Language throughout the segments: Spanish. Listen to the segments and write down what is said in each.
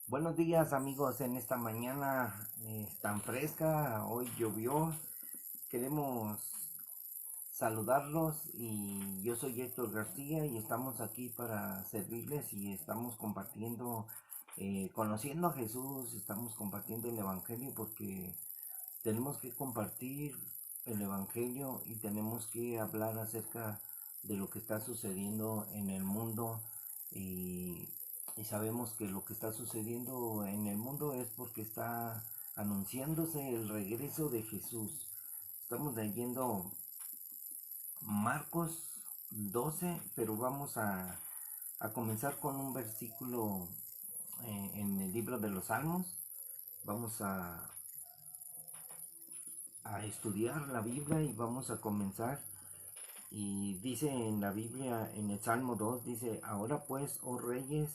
Buenos días amigos, en esta mañana tan fresca, hoy llovió, queremos saludarlos y yo soy Héctor García y estamos aquí para servirles y estamos compartiendo, conociendo a Jesús, estamos compartiendo el Evangelio porque tenemos que compartir el Evangelio y tenemos que hablar acerca de lo que está sucediendo en el mundo y, y sabemos que lo que está sucediendo en el mundo es porque está anunciándose el regreso de Jesús. Estamos leyendo Marcos 12, pero vamos a comenzar con un versículo en el libro de los Salmos. Vamos a estudiar la Biblia y vamos a comenzar. Y dice en la Biblia, en el Salmo 2, dice: ahora pues, oh reyes,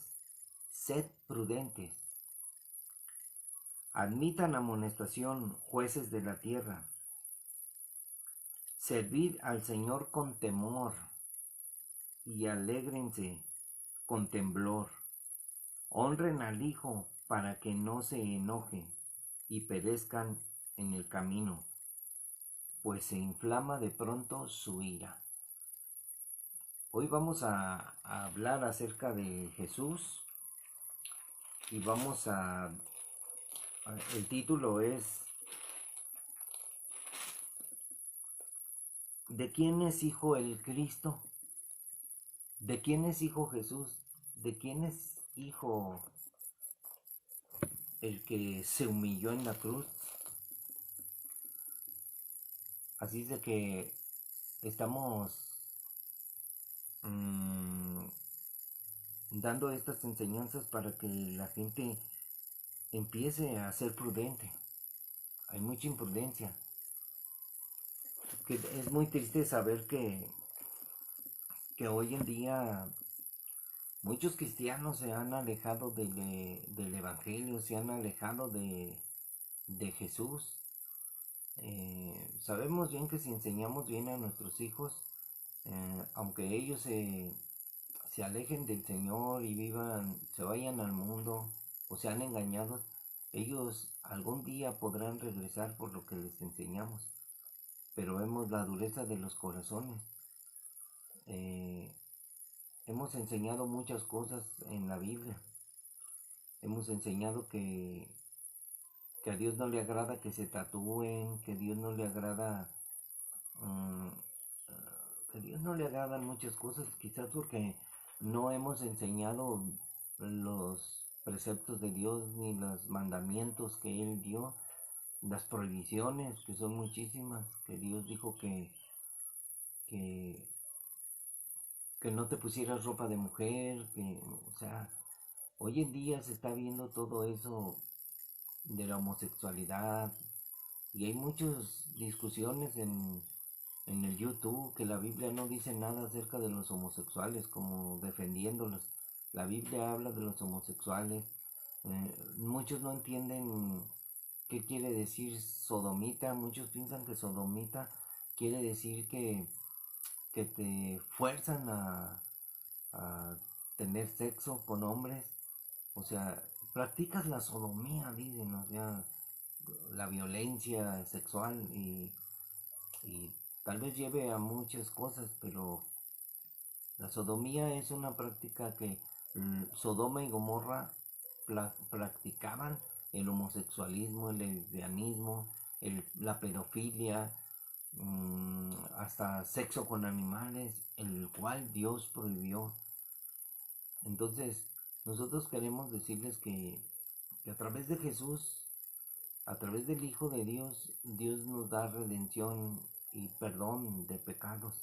sed prudentes, admitan amonestación, jueces de la tierra, servid al Señor con temor y alégrense con temblor, honren al Hijo para que no se enoje y perezcan en el camino, pues se inflama de pronto su ira. Hoy vamos a hablar acerca de Jesús y el título es ¿de quién es hijo el Cristo? ¿De quién es hijo Jesús? ¿De quién es hijo el que se humilló en la cruz? Así es de que estamos mmm, dando estas enseñanzas para que la gente empiece a ser prudente. Hay mucha imprudencia. Que es muy triste saber que hoy en día muchos cristianos se han alejado del Evangelio, se han alejado de Jesús. Sabemos bien que si enseñamos bien a nuestros hijos, aunque ellos se alejen del Señor y se vayan al mundo o sean engañados, ellos algún día podrán regresar por lo que les enseñamos. Pero vemos la dureza de los corazones. Hemos enseñado muchas cosas en la Biblia. Hemos enseñado que a Dios no le agrada que se tatúen, que a Dios no le agrada, um, que a Dios no le agradan muchas cosas, quizás porque no hemos enseñado los preceptos de Dios ni los mandamientos que Él dio, las prohibiciones, que son muchísimas, que Dios dijo que, que no te pusieras ropa de mujer, o sea, hoy en día se está viendo todo eso de la homosexualidad y hay muchas discusiones en el YouTube que la Biblia no dice nada acerca de los homosexuales como defendiéndolos. La Biblia habla de los homosexuales. Muchos no entienden qué quiere decir sodomita. Muchos piensan que sodomita quiere decir que te fuerzan a tener sexo con hombres. O sea, practicas la sodomía, dicen, o sea, la violencia sexual y tal vez lleve a muchas cosas, pero la sodomía es una práctica que Sodoma y Gomorra practicaban el homosexualismo, el lesbianismo, la pedofilia, hasta sexo con animales, el cual Dios prohibió. Entonces, nosotros queremos decirles que a través de Jesús, a través del Hijo de Dios, Dios nos da redención y perdón de pecados.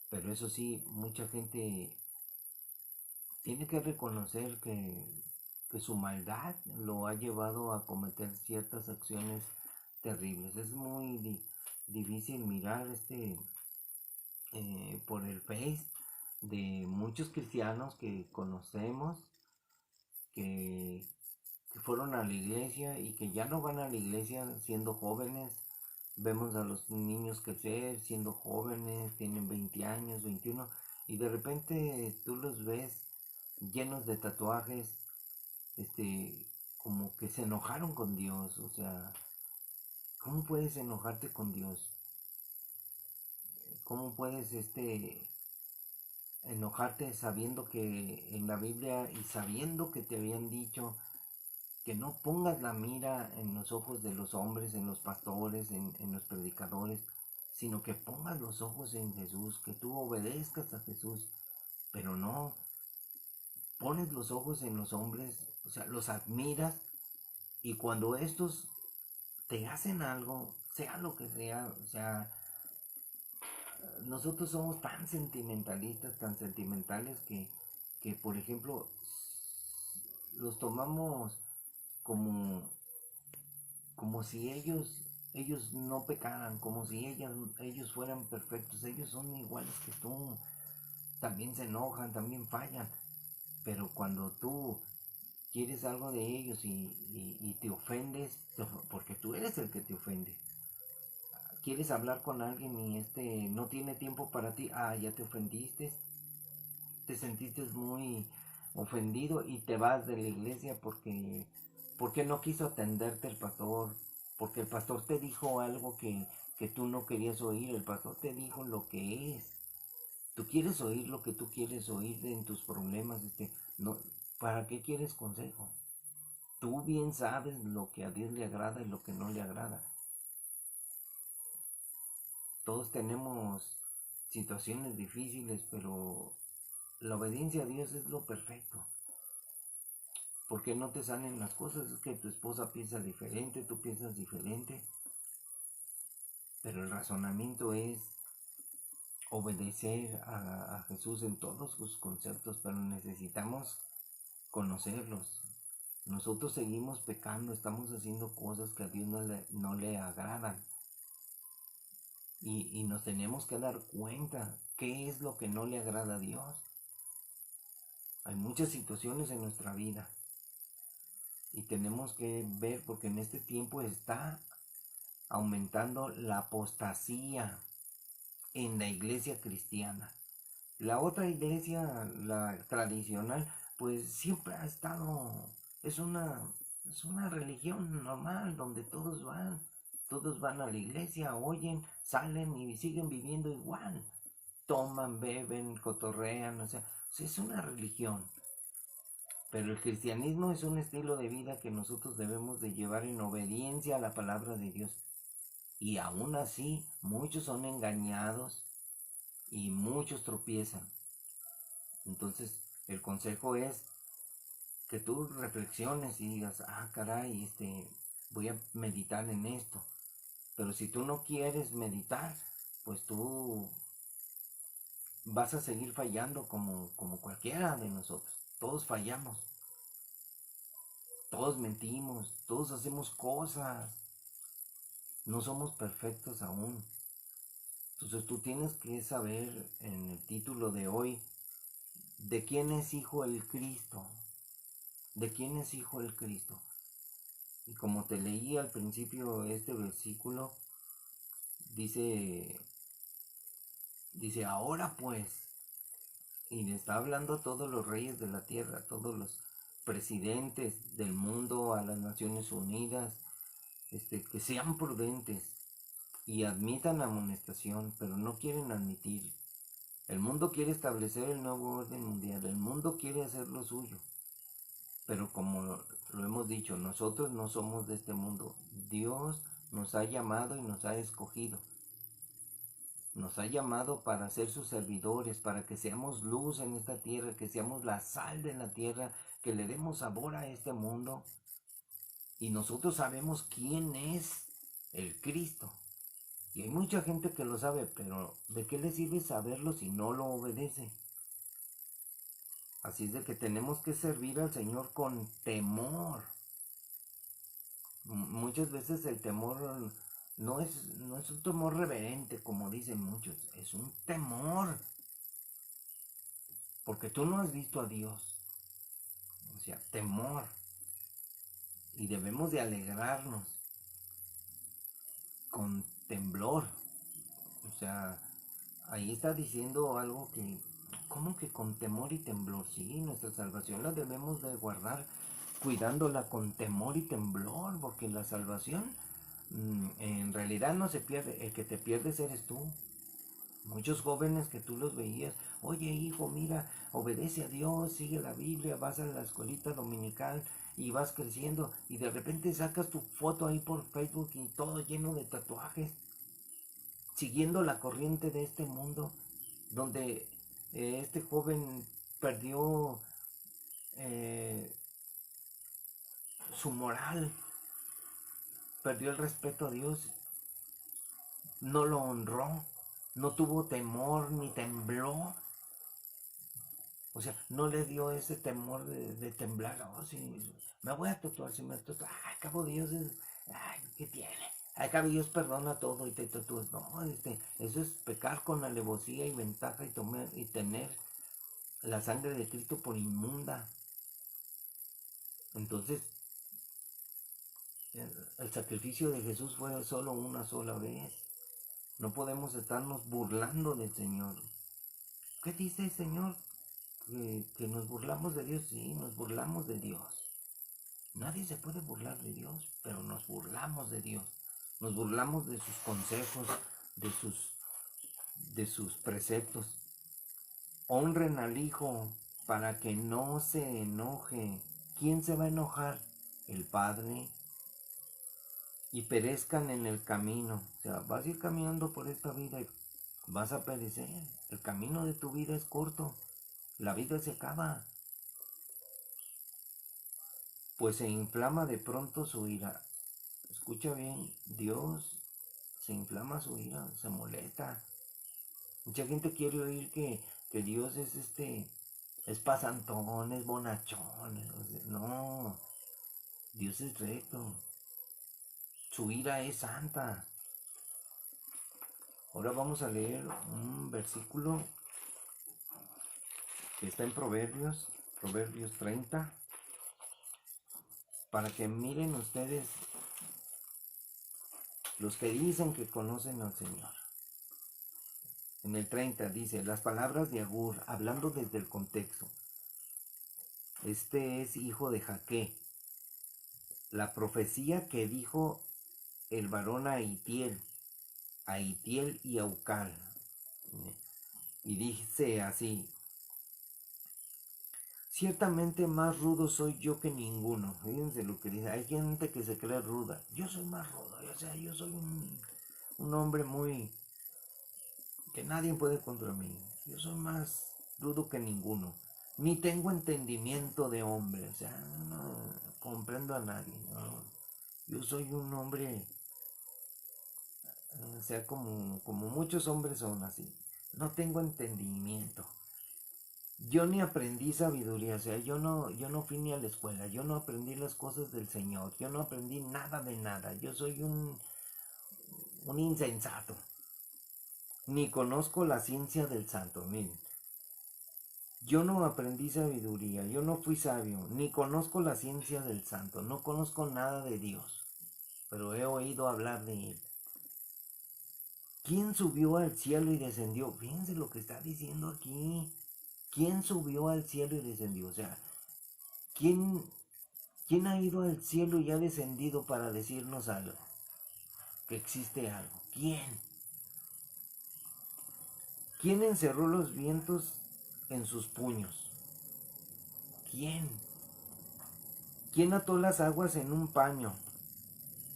Pero eso sí, mucha gente tiene que reconocer que su maldad lo ha llevado a cometer ciertas acciones terribles. Es muy difícil mirar por el Face de muchos cristianos que conocemos que, que fueron a la iglesia y que ya no van a la iglesia siendo jóvenes. Vemos a los niños crecer siendo jóvenes, tienen 20 años, 21, y de repente tú los ves llenos de tatuajes, como que se enojaron con Dios. O sea, ¿cómo puedes enojarte con Dios? ¿Cómo puedes enojarte sabiendo que en la Biblia y sabiendo que te habían dicho que no pongas la mira en los ojos de los hombres, en los pastores, en los predicadores, sino que pongas los ojos en Jesús, que tú obedezcas a Jesús, pero no pones los ojos en los hombres, o sea, los admiras, y cuando estos te hacen algo, sea lo que sea, o sea, nosotros somos tan sentimentalistas, tan sentimentales que por ejemplo, los tomamos como, como si ellos no pecaran, como si ellos fueran perfectos. Ellos son iguales que tú, también se enojan, también fallan, pero cuando tú quieres algo de ellos y te ofendes, porque tú eres el que te ofende. Quieres hablar con alguien y no tiene tiempo para ti, ya te ofendiste, te sentiste muy ofendido y te vas de la iglesia porque no quiso atenderte el pastor, porque el pastor te dijo algo que tú no querías oír. El pastor te dijo lo que es. Tú quieres oír lo que tú quieres oír en tus problemas. No, ¿para qué quieres consejo? Tú bien sabes lo que a Dios le agrada y lo que no le agrada. Todos tenemos situaciones difíciles, pero la obediencia a Dios es lo perfecto. Porque no te salen las cosas, es que tu esposa piensa diferente, tú piensas diferente, pero el razonamiento es obedecer a Jesús en todos sus conceptos, pero necesitamos conocerlos. Nosotros seguimos pecando, estamos haciendo cosas que a Dios no le agradan. Y nos tenemos que dar cuenta qué es lo que no le agrada a Dios. Hay muchas situaciones en nuestra vida y tenemos que ver, porque en este tiempo está aumentando la apostasía en la iglesia cristiana. La otra iglesia, la tradicional, pues siempre ha estado, es una, es una religión normal donde todos van a la iglesia, oyen, salen y siguen viviendo igual. Toman, beben, cotorrean, o sea, es una religión. Pero el cristianismo es un estilo de vida que nosotros debemos de llevar en obediencia a la palabra de Dios. Y aún así, muchos son engañados y muchos tropiezan. Entonces, el consejo es que tú reflexiones y digas, caray, voy a meditar en esto. Pero si tú no quieres meditar, pues tú vas a seguir fallando como cualquiera de nosotros. Todos fallamos, todos mentimos, todos hacemos cosas. No somos perfectos aún. Entonces tú tienes que saber en el título de hoy, ¿de quién es hijo el Cristo? ¿De quién es hijo el Cristo? Y como te leí al principio este versículo, dice, ahora pues, y le está hablando a todos los reyes de la tierra, a todos los presidentes del mundo, a las Naciones Unidas, que sean prudentes y admitan la amonestación, pero no quieren admitir. El mundo quiere establecer el nuevo orden mundial, el mundo quiere hacer lo suyo, pero como lo hemos dicho, nosotros no somos de este mundo. Dios nos ha llamado y nos ha escogido. Nos ha llamado para ser sus servidores, para que seamos luz en esta tierra, que seamos la sal de la tierra, que le demos sabor a este mundo. Y nosotros sabemos quién es el Cristo. Y hay mucha gente que lo sabe, pero ¿de qué le sirve saberlo si no lo obedece? Así es de que tenemos que servir al Señor con temor. Muchas veces el temor no es un temor reverente, como dicen muchos, es un temor. Porque tú no has visto a Dios. O sea, temor. Y debemos de alegrarnos con temblor. O sea, ahí está diciendo algo que, ¿cómo que con temor y temblor? Sí, nuestra salvación la debemos de guardar cuidándola con temor y temblor, porque la salvación en realidad no se pierde, el que te pierdes eres tú. Muchos jóvenes que tú los veías, oye hijo, mira, obedece a Dios, sigue la Biblia, vas a la escuelita dominical y vas creciendo y de repente sacas tu foto ahí por Facebook y todo lleno de tatuajes, siguiendo la corriente de este mundo, donde este joven perdió eh, su moral, perdió el respeto a Dios, no lo honró, no tuvo temor ni tembló. O sea, no le dio ese temor de temblar. Oh, si me voy a tatuar, si me tatúo, al cabo Dios es, ay, ¿qué tiene? Al cabo Dios perdona todo y te tatúas. No, eso es pecar con alevosía y ventaja y tener la sangre de Cristo por inmunda. Entonces, el sacrificio de Jesús fue solo una sola vez. No podemos estarnos burlando del Señor. ¿Qué dice el Señor? Que nos burlamos de Dios. Sí, nos burlamos de Dios. Nadie se puede burlar de Dios, pero nos burlamos de Dios. Nos burlamos de sus consejos, de sus preceptos. Honren al Hijo para que no se enoje. ¿Quién se va a enojar? El Padre. Y perezcan en el camino. O sea, vas a ir caminando por esta vida y vas a perecer. El camino de tu vida es corto. La vida se acaba. Pues se inflama de pronto su ira. Escucha bien, Dios se inflama su ira, se molesta. Mucha gente quiere oír que Dios es pasantón, es bonachón. No, Dios es recto. Su ira es santa. Ahora vamos a leer un versículo que está en Proverbios 30, para que miren ustedes los que dicen que conocen al Señor. En el 30 dice, las palabras de Agur, hablando desde el contexto. Este es hijo de Jaque. La profecía que dijo el varón a Itiel y a Ucal. Y dice así, ciertamente más rudo soy yo que ninguno. Fíjense lo que dice, hay gente que se cree ruda. Yo soy más rudo, o sea, yo soy un hombre muy... que nadie puede contra mí. Yo soy más rudo que ninguno. Ni tengo entendimiento de hombre, o sea, no comprendo a nadie. No. Yo soy un hombre, o sea, como muchos hombres son así. No tengo entendimiento. Yo ni aprendí sabiduría, o sea, yo no fui ni a la escuela, yo no aprendí las cosas del Señor, yo no aprendí nada de nada. Yo soy un insensato. Ni conozco la ciencia del santo, miren. Yo no aprendí sabiduría, yo no fui sabio, ni conozco la ciencia del santo, no conozco nada de Dios, pero he oído hablar de Él. ¿Quién subió al cielo y descendió? Fíjense lo que está diciendo aquí. ¿Quién subió al cielo y descendió? O sea, ¿quién ha ido al cielo y ha descendido para decirnos algo? Que existe algo. ¿Quién? ¿Quién encerró los vientos en sus puños? ¿Quién? ¿Quién ató las aguas en un paño?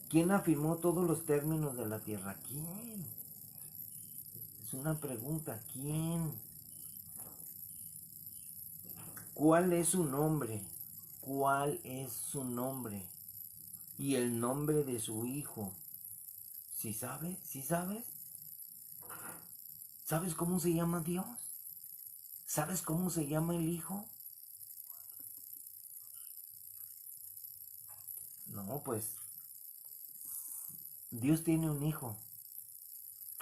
¿Quién afirmó todos los términos de la tierra? ¿Quién? Es una pregunta. ¿Quién? ¿Cuál es su nombre? ¿Cuál es su nombre? Y el nombre de su hijo. ¿Sí sabes? ¿Sí sabes? ¿Sabes cómo se llama Dios? ¿Sabes cómo se llama el hijo? No, pues Dios tiene un hijo.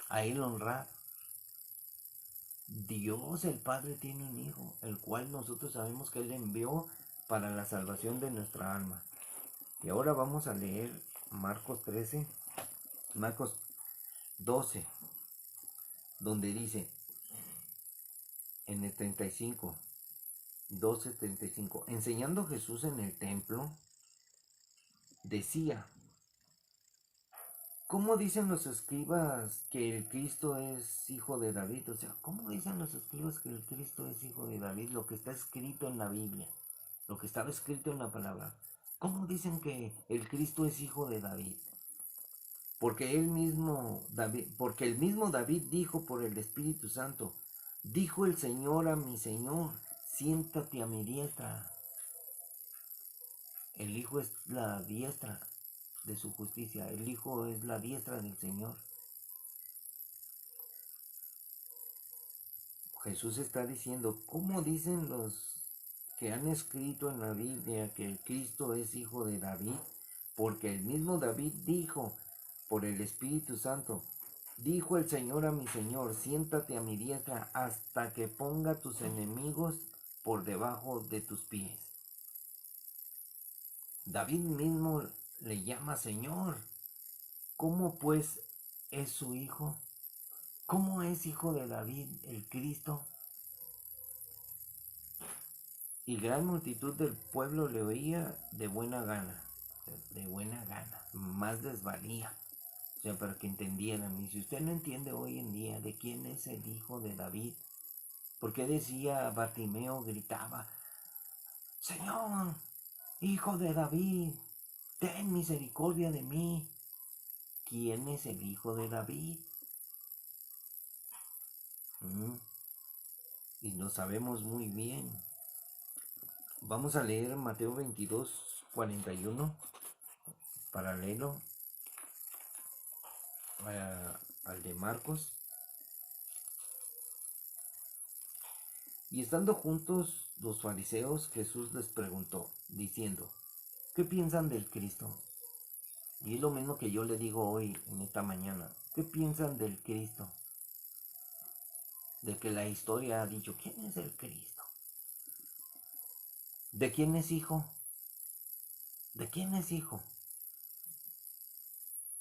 A él honrar. Dios el Padre tiene un hijo, el cual nosotros sabemos que Él envió para la salvación de nuestra alma. Y ahora vamos a leer Marcos 12, donde dice, en el 35, 12:35. Enseñando Jesús en el templo, decía: ¿cómo dicen los escribas que el Cristo es hijo de David? O sea, ¿cómo dicen los escribas que el Cristo es hijo de David? Lo que está escrito en la Biblia, lo que estaba escrito en la palabra. ¿Cómo dicen que el Cristo es hijo de David? Porque porque el mismo David dijo por el Espíritu Santo: dijo el Señor a mi Señor, siéntate a mi diestra. El Hijo es la diestra de su justicia, el Hijo es la diestra del Señor. Jesús está diciendo: ¿cómo dicen los que han escrito en la Biblia que el Cristo es hijo de David? Porque el mismo David dijo por el Espíritu Santo: dijo el Señor a mi Señor, siéntate a mi diestra hasta que ponga tus enemigos por debajo de tus pies. David mismo le llama Señor. ¿Cómo pues es su hijo? ¿Cómo es hijo de David el Cristo? Y gran multitud del pueblo le oía de buena gana, más les valía. O sea, para que entendieran. Y si usted no entiende hoy en día de quién es el hijo de David, ¿por qué decía Bartimeo, gritaba: Señor, hijo de David, ten misericordia de mí? ¿Quién es el hijo de David? Y lo sabemos muy bien. Vamos a leer Mateo 22:41, paralelo al de Marcos. Y estando juntos los fariseos, Jesús les preguntó, diciendo: ¿qué piensan del Cristo? Y es lo mismo que yo le digo hoy, en esta mañana. ¿Qué piensan del Cristo? De que la historia ha dicho: ¿quién es el Cristo? ¿De quién es hijo? ¿De quién es hijo?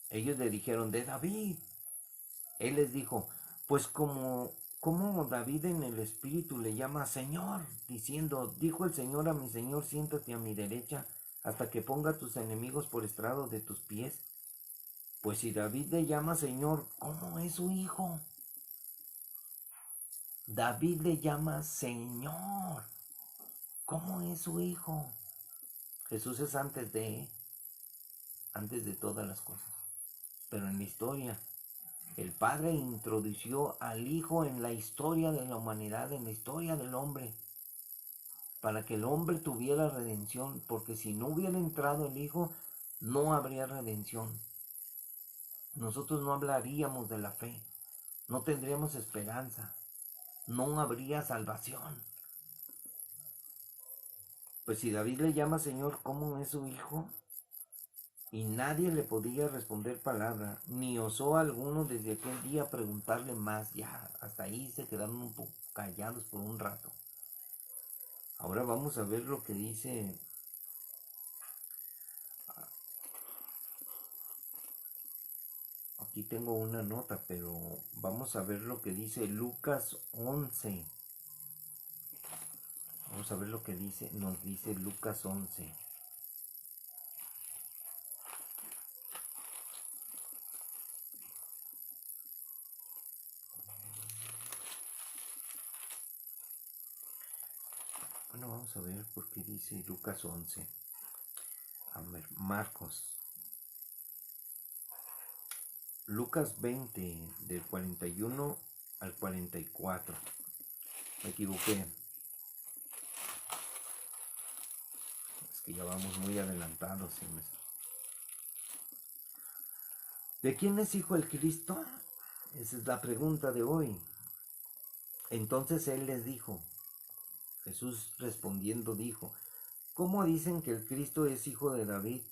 Ellos le dijeron: de David. Él les dijo: pues como David en el Espíritu le llama Señor, diciendo: dijo el Señor a mi Señor, siéntate a mi derecha hasta que ponga tus enemigos por estrado de tus pies. Pues si David le llama Señor, ¿cómo es su hijo? David le llama Señor. ¿Cómo es su hijo? Jesús es antes de todas las cosas. Pero en la historia, el Padre introdujo al Hijo en la historia de la humanidad, en la historia del hombre, para que el hombre tuviera redención, porque si no hubiera entrado el Hijo, no habría redención. Nosotros no hablaríamos de la fe, no tendríamos esperanza, no habría salvación. Pues si David le llama Señor, ¿cómo es su hijo? Y nadie le podía responder palabra, ni osó alguno desde aquel día preguntarle más. Ya, hasta ahí se quedaron un poco callados por un rato. Ahora vamos a ver lo que dice. Aquí tengo una nota, pero vamos a ver lo que dice Lucas 11. Vamos a ver lo que nos dice Lucas 11. Bueno, vamos a ver por qué dice Lucas 11. A ver, Marcos. Lucas 20, del 41 al 44. Me equivoqué. Es que ya vamos muy adelantados. ¿De quién es hijo el Cristo? Esa es la pregunta de hoy. Entonces él les dijo, Jesús respondiendo dijo: ¿cómo dicen que el Cristo es hijo de David?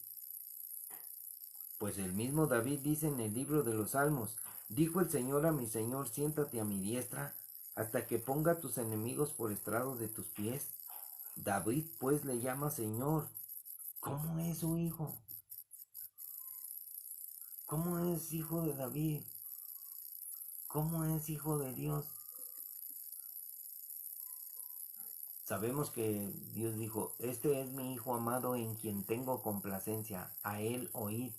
Pues el mismo David dice en el libro de los Salmos: dijo el Señor a mi Señor, siéntate a mi diestra hasta que ponga tus enemigos por estrado de tus pies. David pues le llama Señor. ¿Cómo es su hijo? ¿Cómo es hijo de David? ¿Cómo es hijo de Dios? Sabemos que Dios dijo, este es mi Hijo amado en quien tengo complacencia, a él oíd.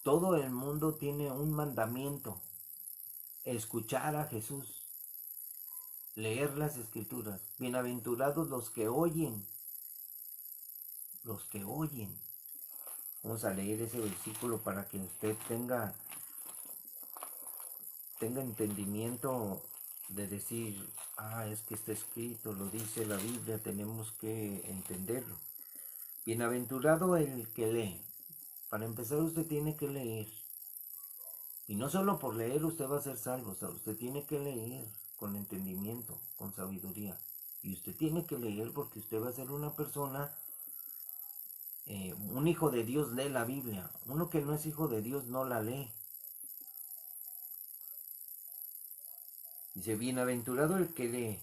Todo el mundo tiene un mandamiento, escuchar a Jesús, leer las Escrituras. Bienaventurados los que oyen, los que oyen. Vamos a leer ese versículo para que usted tenga entendimiento de decir, es que está escrito, lo dice la Biblia, tenemos que entenderlo. Bienaventurado el que lee. Para empezar, usted tiene que leer. Y no solo por leer usted va a ser salvo, o sea, usted tiene que leer con entendimiento, con sabiduría. Y usted tiene que leer porque usted va a ser una persona, un hijo de Dios lee la Biblia. Uno que no es hijo de Dios no la lee. Dice, bienaventurado el que lee.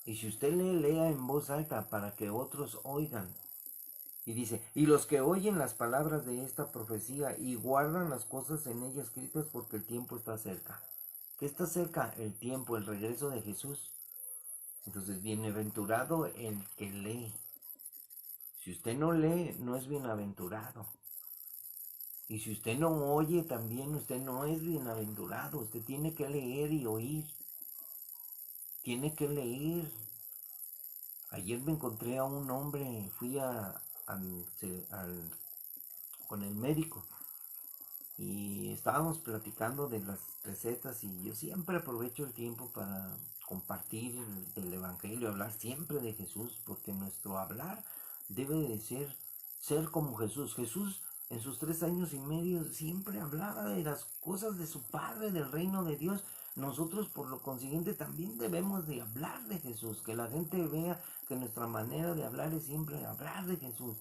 Y si usted lee, lea en voz alta para que otros oigan. Y dice, y los que oyen las palabras de esta profecía y guardan las cosas en ella escritas porque el tiempo está cerca. ¿Qué está cerca? El tiempo, el regreso de Jesús. Entonces, bienaventurado el que lee. Si usted no lee, no es bienaventurado. Y si usted no oye, también usted no es bienaventurado. Usted tiene que leer y oír. Tiene que leer. Ayer me encontré a un hombre, fui con el médico y estábamos platicando de las recetas y yo siempre aprovecho el tiempo para compartir el evangelio, hablar siempre de Jesús, porque nuestro hablar debe de ser como Jesús. Jesús en sus 3 años y medio siempre hablaba de las cosas de su Padre, del reino de Dios. Nosotros por lo consiguiente también debemos de hablar de Jesús, que la gente vea que nuestra manera de hablar es siempre hablar de Jesús.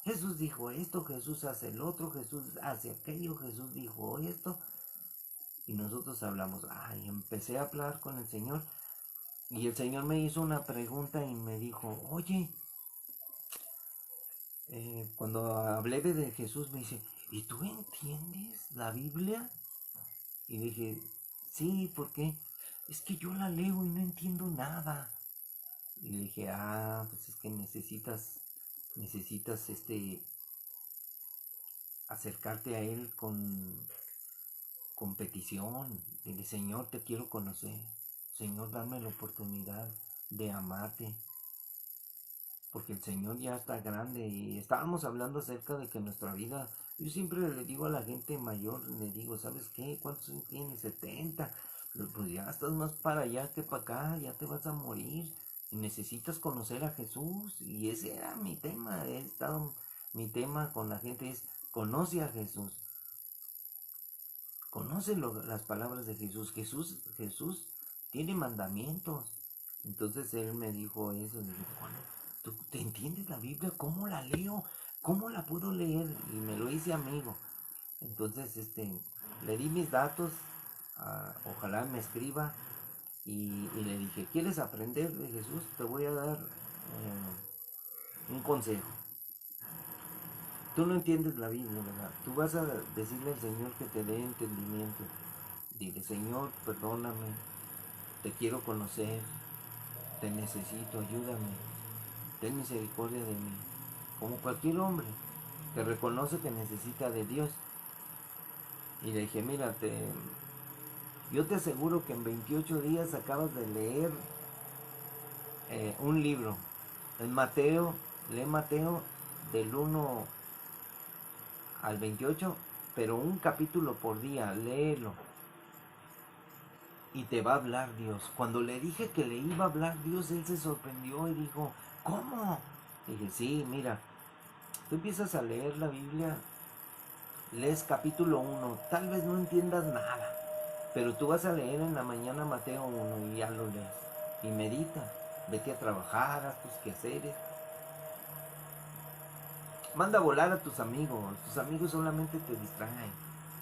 Jesús dijo esto, Jesús hace el otro, Jesús hace aquello, Jesús dijo esto. Y nosotros hablamos, empecé a hablar con el Señor. Y el Señor me hizo una pregunta y me dijo, oye, cuando hablé de Jesús me dice, ¿y tú entiendes la Biblia? Y dije, sí, ¿por qué? Es que yo la leo y no entiendo nada. Y le dije, pues es que necesitas acercarte a él con petición. Dile, Señor, te quiero conocer. Señor, dame la oportunidad de amarte. Porque el Señor ya está grande y estábamos hablando acerca de que nuestra vida, yo siempre le digo a la gente mayor, le digo, ¿sabes qué? ¿Cuántos años tienes? 70. Pues ya estás más para allá que para acá, ya te vas a morir. Y necesitas conocer a Jesús. Y ese era mi tema, mi tema con la gente es, conoce a Jesús. Conoce las palabras de Jesús. Jesús tiene mandamientos. Entonces él me dijo eso. Y dije, bueno, ¿tú te entiendes la Biblia? ¿Cómo la leo? ¿Cómo la puedo leer? Y me lo hice amigo. Entonces le di mis datos. Ojalá me escriba. Y le dije, ¿quieres aprender de Jesús? Te voy a dar un consejo. Tú no entiendes la Biblia, ¿verdad? Tú vas a decirle al Señor que te dé entendimiento. Dile, Señor, perdóname, te quiero conocer, te necesito, ayúdame, ten misericordia de mí. Como cualquier hombre que reconoce que necesita de Dios. Y le dije, mira, yo te aseguro que en 28 días acabas de leer un libro. En Mateo, lee Mateo del 1 al 28, pero un capítulo por día, léelo. Y te va a hablar Dios. Cuando le dije que le iba a hablar Dios, él se sorprendió y dijo, ¿cómo? Dije, sí, mira, tú empiezas a leer la Biblia, lees capítulo 1, tal vez no entiendas nada, pero tú vas a leer en la mañana Mateo 1 y ya lo lees. Y medita, vete a trabajar, haz tus quehaceres. Manda a volar a tus amigos solamente te distraen.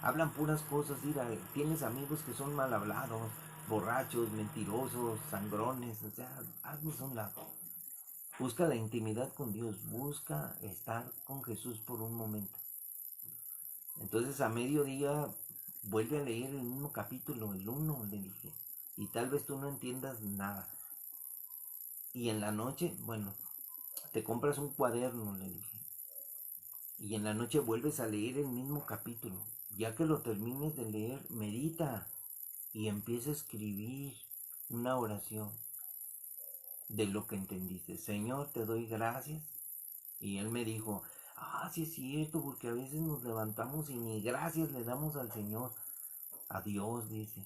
Hablan puras cosas, mira, tienes amigos que son mal hablados, borrachos, mentirosos, sangrones, o sea, hazlos a un lado. Busca la intimidad con Dios, busca estar con Jesús por un momento. Entonces a mediodía vuelve a leer el mismo capítulo, el 1, le dije, y tal vez tú no entiendas nada, Y en la noche, bueno, te compras un cuaderno, le dije, y en la noche vuelves a leer el mismo capítulo. Ya que lo termines de leer, medita y empieza a escribir una oración de lo que entendiste. Señor, te doy gracias. Y él me dijo, sí es cierto, porque a veces nos levantamos y ni gracias le damos al Señor. A Dios, dice.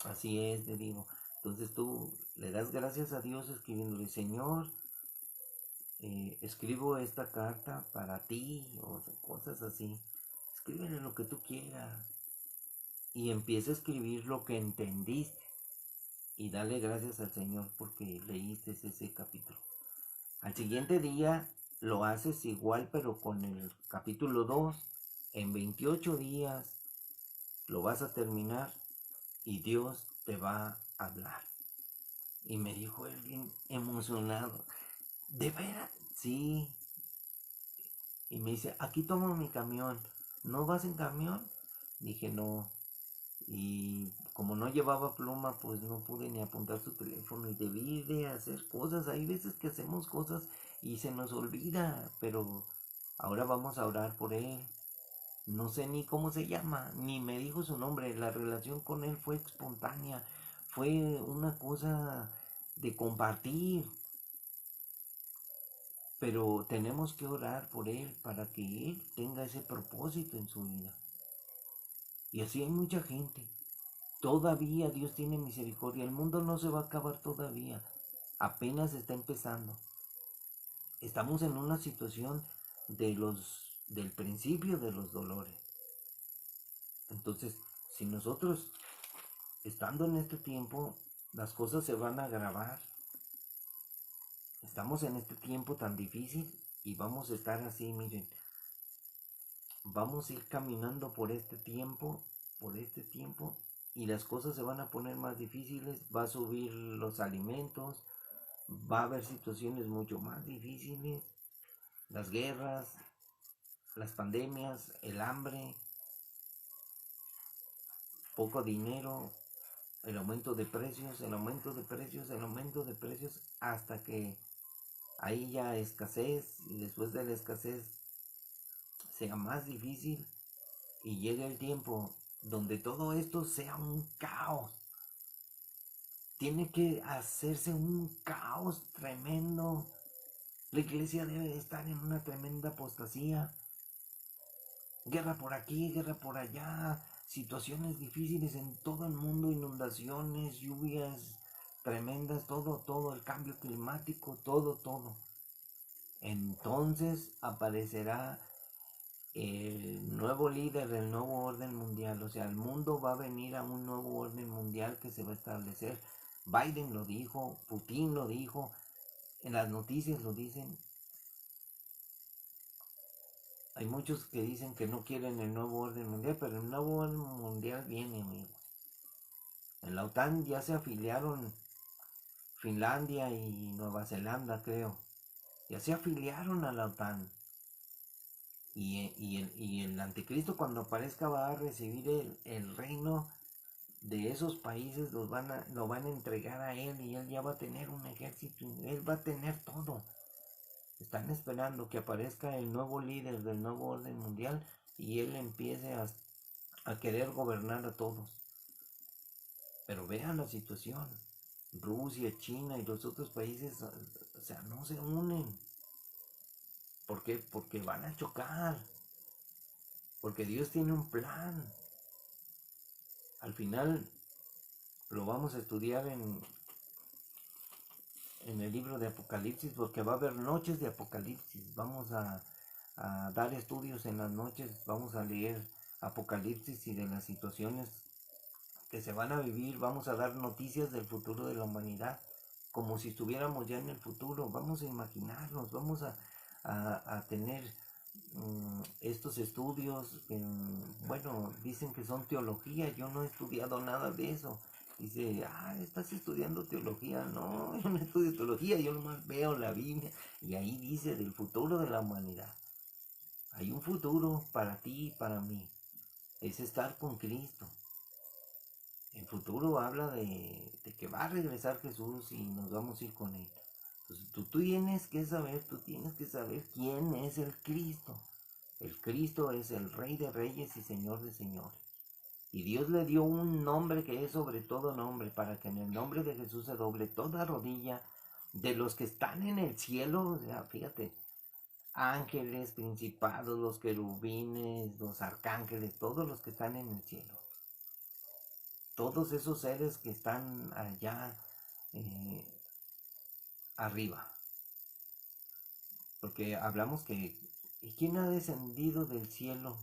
Así es, le digo. Entonces tú le das gracias a Dios escribiéndole, Señor, escribo esta carta para ti, o cosas así. Escríbele lo que tú quieras. Y empieza a escribir lo que entendiste. Y dale gracias al Señor porque leíste ese capítulo. Al siguiente día lo haces igual, pero con el capítulo 2. En 28 días lo vas a terminar y Dios te va a hablar. Y me dijo él bien emocionado, ¿de veras? Sí. Y me dice, aquí tomo mi camión, ¿no vas en camión? Dije, no. Y como no llevaba pluma, pues no pude ni apuntar su teléfono y debí de hacer cosas. Hay veces que hacemos cosas y se nos olvida, pero ahora vamos a orar por él. No sé ni cómo se llama, ni me dijo su nombre. La relación con él fue espontánea, fue una cosa de compartir. Pero tenemos que orar por él para que él tenga ese propósito en su vida. Y así hay mucha gente. Todavía Dios tiene misericordia. El mundo no se va a acabar todavía. Apenas está empezando. Estamos en una situación del principio de los dolores. Entonces, si nosotros, estando en este tiempo, las cosas se van a agravar. Estamos en este tiempo tan difícil y vamos a estar así, miren. Vamos a ir caminando por este tiempo, y las cosas se van a poner más difíciles, va a subir los alimentos, va a haber situaciones mucho más difíciles, las guerras, las pandemias, el hambre, poco dinero, el aumento de precios, hasta que haya escasez y después de la escasez sea más difícil y llegue el tiempo donde todo esto sea un caos. Tiene que hacerse un caos tremendo. La iglesia debe estar en una tremenda apostasía. Guerra por aquí, guerra por allá, situaciones difíciles en todo el mundo, inundaciones, lluvias tremendas, todo, el cambio climático, todo. Entonces aparecerá el nuevo líder del nuevo orden mundial. O sea, el mundo va a venir a un nuevo orden mundial que se va a establecer. Biden lo dijo, Putin lo dijo, en las noticias lo dicen. Hay muchos que dicen que no quieren el nuevo orden mundial, pero el nuevo orden mundial viene, amigo. En la OTAN ya se afiliaron Finlandia y Nueva Zelanda, creo. Ya se afiliaron a la OTAN. Y el anticristo cuando aparezca va a recibir el reino de esos países, lo van a entregar a él y él ya va a tener un ejército, él va a tener todo. Están esperando que aparezca el nuevo líder del nuevo orden mundial y él empiece a querer gobernar a todos. Pero vean la situación. Rusia, China y los otros países, o sea, no se unen. ¿Por qué? Porque van a chocar. Porque Dios tiene un plan. Al final lo vamos a estudiar en el libro de Apocalipsis, porque va a haber noches de Apocalipsis. Vamos a dar estudios en las noches, vamos a leer Apocalipsis y de las situaciones que se van a vivir, vamos a dar noticias del futuro de la humanidad, como si estuviéramos ya en el futuro. Vamos a imaginarnos, vamos a tener estos estudios, bueno, dicen que son teología, yo no he estudiado nada de eso. Dice, estás estudiando teología. No, yo no estudio teología, yo nomás veo la Biblia y ahí dice del futuro de la humanidad. Hay un futuro para ti y para mí, es estar con Cristo. El futuro habla de que va a regresar Jesús y nos vamos a ir con Él. Entonces, tú tienes que saber quién es el Cristo. El Cristo es el Rey de Reyes y Señor de Señores. Y Dios le dio un nombre que es sobre todo nombre, para que en el nombre de Jesús se doble toda rodilla de los que están en el cielo. O sea, fíjate, ángeles, principados, los querubines, los arcángeles, todos los que están en el cielo. Todos esos seres que están allá arriba. Porque hablamos que ¿y quién ha descendido del cielo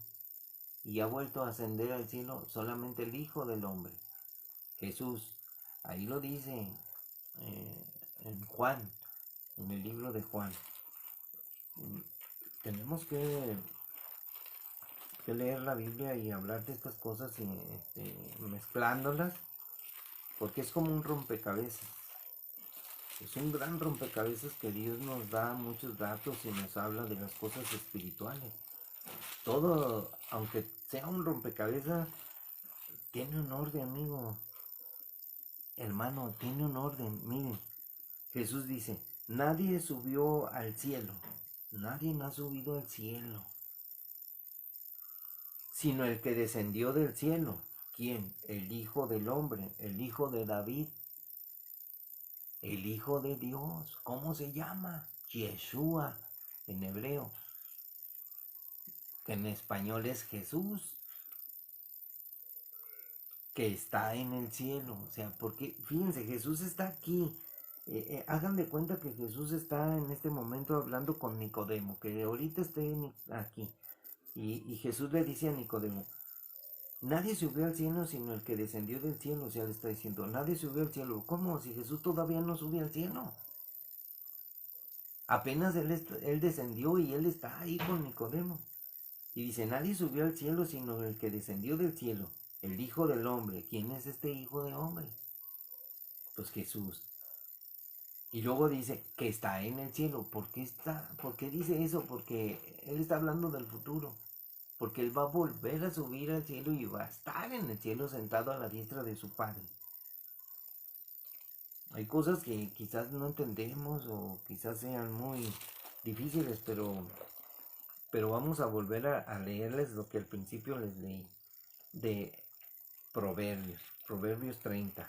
y ha vuelto a ascender al cielo? Solamente el Hijo del Hombre, Jesús. Ahí lo dice en Juan, en el libro de Juan. Tenemos que leer la Biblia y hablar de estas cosas y, mezclándolas, porque es como un rompecabezas. Es un gran rompecabezas que Dios nos da muchos datos y nos habla de las cosas espirituales. Todo, aunque sea un rompecabezas, tiene un orden, amigo. Hermano, tiene un orden. Miren, Jesús dice, nadie subió al cielo. Nadie ha subido al cielo, sino el que descendió del cielo. ¿Quién? El Hijo del Hombre, el Hijo de David, el Hijo de Dios. ¿Cómo se llama? Yeshua en hebreo, que en español es Jesús, que está en el cielo. O sea, porque fíjense, Jesús está aquí. Hagan de cuenta que Jesús está en este momento hablando con Nicodemo, que ahorita esté aquí. Y Jesús le dice a Nicodemo, nadie subió al cielo sino el que descendió del cielo. O sea, le está diciendo, nadie subió al cielo. ¿Cómo? Si Jesús todavía no subió al cielo. Apenas él descendió y él está ahí con Nicodemo. Y dice, nadie subió al cielo sino el que descendió del cielo, el Hijo del Hombre. ¿Quién es este Hijo de Hombre? Pues Jesús. Y luego dice que está en el cielo. ¿Por qué dice eso? Porque él está hablando del futuro. Porque él va a volver a subir al cielo y va a estar en el cielo sentado a la diestra de su Padre. Hay cosas que quizás no entendemos o quizás sean muy difíciles, pero vamos a volver a leerles lo que al principio les leí de Proverbios 30.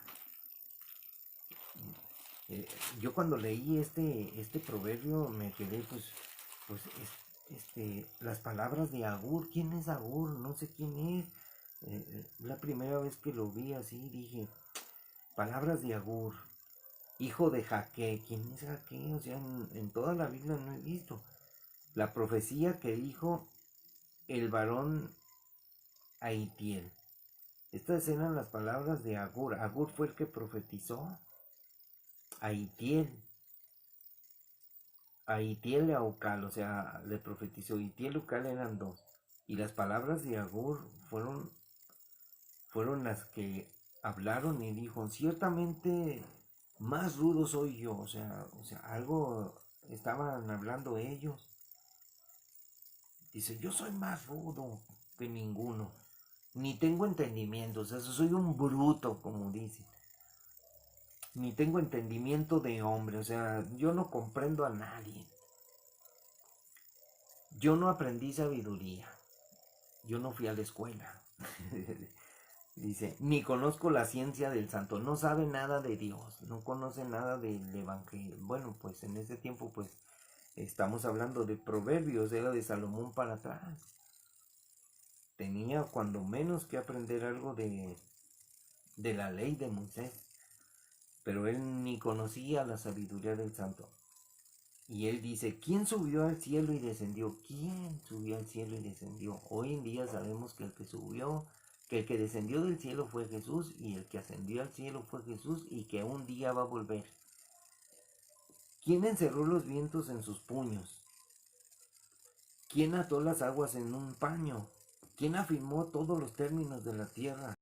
Yo cuando leí este proverbio me quedé pues las palabras de Agur. ¿Quién es Agur? No sé quién es. La primera vez que lo vi así dije, palabras de Agur, hijo de Jaque. ¿Quién es Jaque? O sea, en toda la Biblia no he visto. La profecía que dijo el varón Aitiel. Estas eran las palabras de Agur. Agur fue el que profetizó. Aitiel y Aucal, o sea, le profetizó. Itiel y Ucal eran dos. Y las palabras de Agur fueron las que hablaron y dijo, ciertamente más rudo soy yo. O sea, algo estaban hablando ellos. Dice, yo soy más rudo que ninguno. Ni tengo entendimiento, o sea, soy un bruto, como dicen. Ni tengo entendimiento de hombre, o sea, yo no comprendo a nadie. Yo no aprendí sabiduría. Yo no fui a la escuela. Dice, ni conozco la ciencia del santo. No sabe nada de Dios. No conoce nada del evangelio. Bueno, pues en ese tiempo, pues, estamos hablando de Proverbios. Era de Salomón para atrás. Tenía cuando menos que aprender algo de la ley de Moisés. Pero él ni conocía la sabiduría del santo. Y él dice, ¿quién subió al cielo y descendió? ¿Quién subió al cielo y descendió? Hoy en día sabemos que el que descendió del cielo fue Jesús, y el que ascendió al cielo fue Jesús, y que un día va a volver. ¿Quién encerró los vientos en sus puños? ¿Quién ató las aguas en un paño? ¿Quién afirmó todos los términos de la tierra?